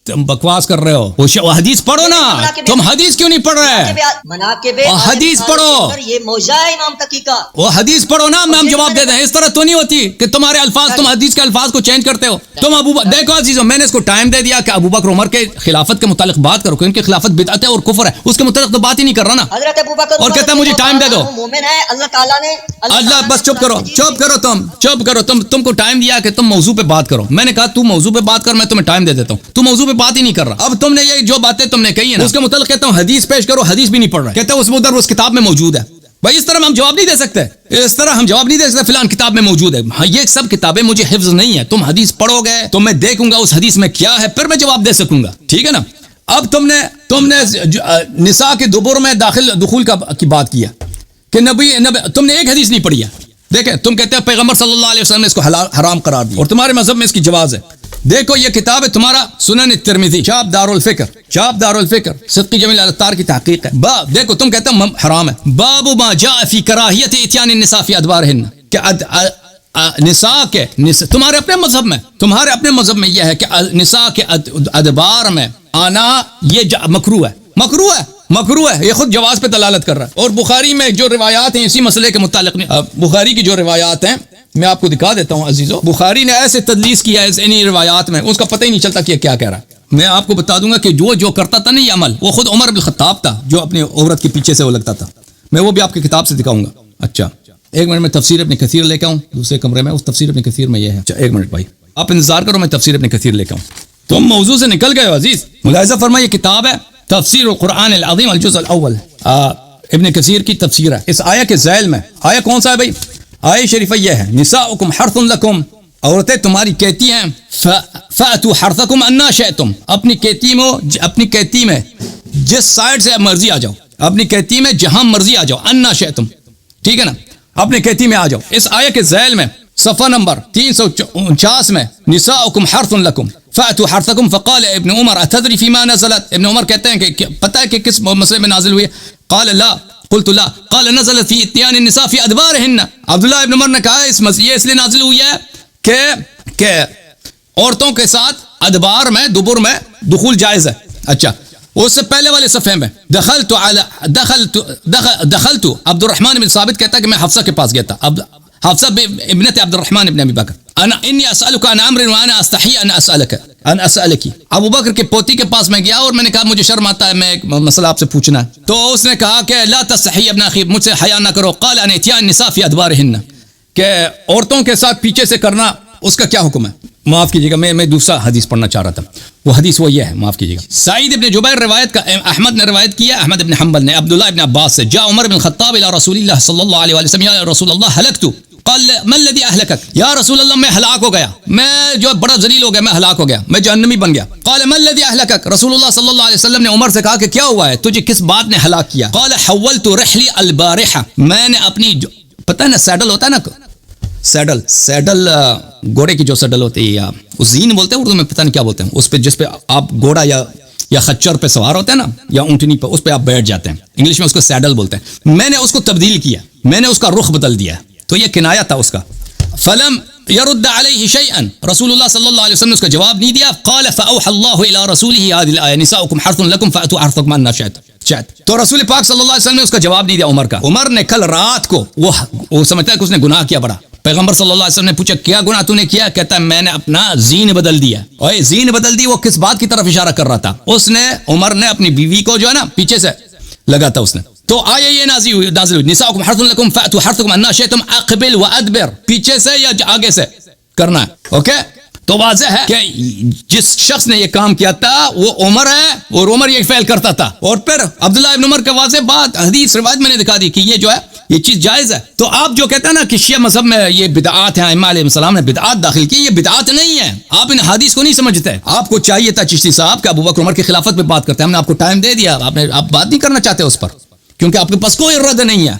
تم بکواس کر رہے ہو، وہ حدیث پڑھو نا، تم حدیث کیوں نہیں پڑھ رہے؟ حدیث پڑھو، یہ موضع ہے امام تقی کا، وہ حدیث پڑھو نا، ہم جواب دے دیں۔ اس طرح تو نہیں ہوتی کہ تمہارے الفاظ، تم حدیث کے الفاظ کو چینج کرتے ہو۔ تم دیکھو عزیزو، میں نے اس کو ٹائم دے دیا کہ ابو بکر عمر کے خلافت کے متعلق بات کرو، کیونکہ خلافت بدعت ہے اور کفر ہے، اس کے متعلق تو بات ہی نہیں کر رہا نا، حضرت ابو بکر اور کہتا ہے مجھے ٹائم دے دو۔ مومن ہے، اللہ تعالیٰ نے اللہ بس چپ کرو، چپ کرو، چپ کرو، تم کو ٹائم دیا کہ تم موضوع پہ بات کرو، میں نے کہا تو موضوع پہ بات کر، میں تمہیں ٹائم دے دیتا ہوں، تو موضوع پہ بات ہی نہیں کر رہا۔ اب تم نے یہ جو باتیں تم نے کہی ہیں اس کے متعلق کہتا ہوں حدیث پیش کرو، حدیث بھی نہیں پڑھ رہا، کہتا ہے اس ادھر اس کتاب میں موجود ہے۔ بھائی اس طرح ہم جواب نہیں دے سکتے، اس طرح ہم جواب نہیں دے سکتے فلان کتاب میں موجود ہے۔ ہاں یہ سب کتابیں مجھے حفظ نہیں ہے، تم حدیث پڑھو گے تو میں دیکھوں گا اس حدیث میں کیا ہے، پھر میں جواب دے سکوں گا، ٹھیک ہے نا۔ اب تم نے نساء کے دبر میں دخول کی بات کیا کہ نبی تم نے ایک حدیث نہیں پڑھی ہے۔ دیکھیں تم کہتے ہیں پیغمبر صلی اللہ علیہ وسلم نے اس کو حرام قرار دیا، اور تمہارے مذہب میں اس کی جواز ہے۔ دیکھو یہ کتاب ہے تمہارا سنن الترمذی، چاپ دار الفکر، صدقی جمیل الاتار کی تحقیق ہے۔ دیکھو تم کہتے ہیں حرام ہے، باب ما جاء فی کراہیت اتیان النساء فی ادبارہن، کہ نساء کے تمہارے اپنے مذہب میں یہ ہے کہ نساء کے ادبار میں آنا یہ مکروہ ہے، یہ خود جواز پہ دلالت کر رہا ہے۔ اور بخاری میں جو روایات ہیں اسی مسئلے کے متعلق، بخاری کی جو روایات ہیں میں آپ کو دکھا دیتا ہوں عزیزو، بخاری نے ایسے تدلیس کیا ہے انہی روایات میں، اس کا پتہ ہی نہیں چلتا کہ یہ کیا کہہ رہا ہے۔ میں آپ کو بتا دوں گا کہ جو کرتا تھا نا یہ عمل، وہ خود عمر بن الخطاب تھا، جو اپنی عورت کے پیچھے سے وہ لگتا تھا۔ میں وہ بھی آپ کی کتاب سے دکھاؤں گا۔ اچھا ایک منٹ میں تفسیر ابن کثیر لے کے آؤں دوسرے کمرے میں، اس تفسیر ابن کثیر میں یہ ہے۔ اچھا ایک منٹ بھائی آپ انتظار کرو، میں تفسیر ابن کثیر لے کے آؤں۔ تم موضوع سے نکل گئے ہو عزیز، ملاحظہ فرمائیے، یہ کتاب ہے تفسیر القرآن العظیم الجزء الاول، ابن کثیر کی تفسیر ہے۔ اس آیہ کے ذیل میں، آیہ کون سا ہے بھائی؟ آیہ شریفہ یہ ہے، نساؤکم حرث لکم، عورتیں تمہاری کہتی ہیں، فأتوا حرثکم انا شئتم، اپنی کہتی میں جس سائڈ سے مرضی آ جاؤ، اپنی کہتی میں جہاں مرضی آ جاؤ، انا شئتم، ٹھیک ہے نا، اپنی کہتی میں آ جاؤ۔ اس آیہ کے ذیل میں صفحہ نمبر 349 میں، نساؤکم حرث لکم فأتوا حرثکم فقال ابن عمر اتدری فیما نزلت، ابن عمر کہتے ہیں کہ پتہ ہے کہ کس مسئلے میں نازل ہوئی ہے؟ قال لا، قلت لا، قال نزلت فی اتیان النساء فی ادبارہن، عبداللہ ابن عمر نے کہا یہ اس لیے نازل ہوئی ہے کہ عورتوں کے ساتھ ادبار میں دبر میں دخول جائز ہے۔ اچھا اس سے پہلے والے صفحے میں دخلت عبد الرحمن بن ثابت کہتا ہے کہ میں حفصہ کے پاس گیا تھا، حفصہ ابنت عبد الرحمن بن ابی بکر، انی اسألک عن امر وانا استحی ان اسألک، ابو بکر کے پوتی کے پاس میں گیا اور میں نے کہا مجھے شرم آتا ہے، میں ایک مسئلہ آپ سے پوچھنا ہے، تو اس نے کہا کہ لا تستحی ابن اخی، مجھ سے حیا نہ کرو، قال ان اتیان النساء فی ادبارہن، کہ عورتوں کے ساتھ پیچھے سے کرنا اس کا کیا حکم ہے؟ معاف کیجیے گا میں دوسرا حدیث پڑھنا چاہ رہا تھا، وہ حدیث وہ یہ ہے، معاف کیجیے گا۔ سعید ابن جبیر روایت کا، احمد نے روایت کیا، احمد ابن حنبل نے عبداللہ ابن عباس سے، جاء عمر بن الخطاب الى رسول اللہ صلی اللہ علیہ وسلم، یا رسول اللہ ہلکت، قال ما الذي اهلكك، یا رسول اللہ میں ہلاک ہو گیا، میں جو بڑا ذلیل ہو گیا، میں ہلاک ہو گیا، میں جہنمی بن گیا۔ قال ما الذي اهلكك، رسول اللہ صلی اللہ علیہ وسلم نے عمر سے کہا کہ کیا ہوا ہے، تجھے کس بات نے ہلاک کیا؟ قال حولت رحلی البارحہ، میں نے اپنی پتہ ہے نا سیڈل ہوتا ہے نا، سیڈل گھوڑے کی جو سیڈل ہوتی ہے، یا زین بولتے ہیں اردو میں، پتہ نہیں کیا بولتے ہیں، اس پہ جس پہ آپ گھوڑا یا خچر پہ سوار ہوتے ہیں نا، یا اونٹنی پہ، اس پہ آپ بیٹھ جاتے ہیں، انگلش میں اس کو سیڈل بولتے ہیں۔ میں نے اس کو تبدیل کیا، میں نے اس کا رخ بدل دیا، تو یہ کنایا تھا اس کا۔ فلم يرد عليه شيئا، رسول اللہ صلی اللہ علیہ وسلم نے اس کا جواب نہیں دیا۔ قال فاوحى الله الى رسوله هذه الايه، نساؤكم حرث لكم فاتوا حرثكم ان شئتم، تو رسول پاک صلی اللہ علیہ وسلم نے اس کا جواب نہیں دیا عمر کا۔ عمر نے کل رات کو وہ سمجھتا ہے کہ اس نے گناہ کیا بڑا، پیغمبر صلی اللہ علیہ وسلم نے پوچھا کیا گناہ تو نے کیا؟ کہتا ہے میں نے اپنا زین بدل دیا۔ اور زین بدل دی، وہ کس بات کی طرف اشارہ کر رہا تھا؟ اس نے، عمر نے اپنی بیوی کو جو ہے نا پیچھے سے لگا تھا اس نے، تو آیہ یہ نازل ہوئی، نساؤکم حرث لکم فأتوا حرثکم انا شئتم، اقبل وادبر، پیچھے سے یا آگے سے کرنا ہے، اوکے؟ تو واضح ہے کہ جس شخص نے یہ کام کیا تھا وہ عمر ہے، اور عمر یہ فعل کرتا تھا۔ اور پھر عبداللہ ابن عمر کا واضح بات، حدیث روایت میں نے دکھا دی کہ یہ جو ہے یہ چیز جائز ہے۔ تو آپ جو کہتے ہیں نا کہ شیعہ مذہب میں یہ بدعات ہیں، ائمہ علیہ السلام نے بدعات داخل کی، یہ بدعات نہیں ہے، آپ ان حدیث کو نہیں سمجھتے۔ آپ کو چاہیے تھا چشتی صاحب کہ ابو بکر عمر کی خلافت پہ بات کرتے ہیں، ہم نے آپ کو ٹائم دے دیا، آپ بات نہیں کرنا چاہتے اس پر، کیونکہ آپ کے پاس کوئی رد نہیں ہے۔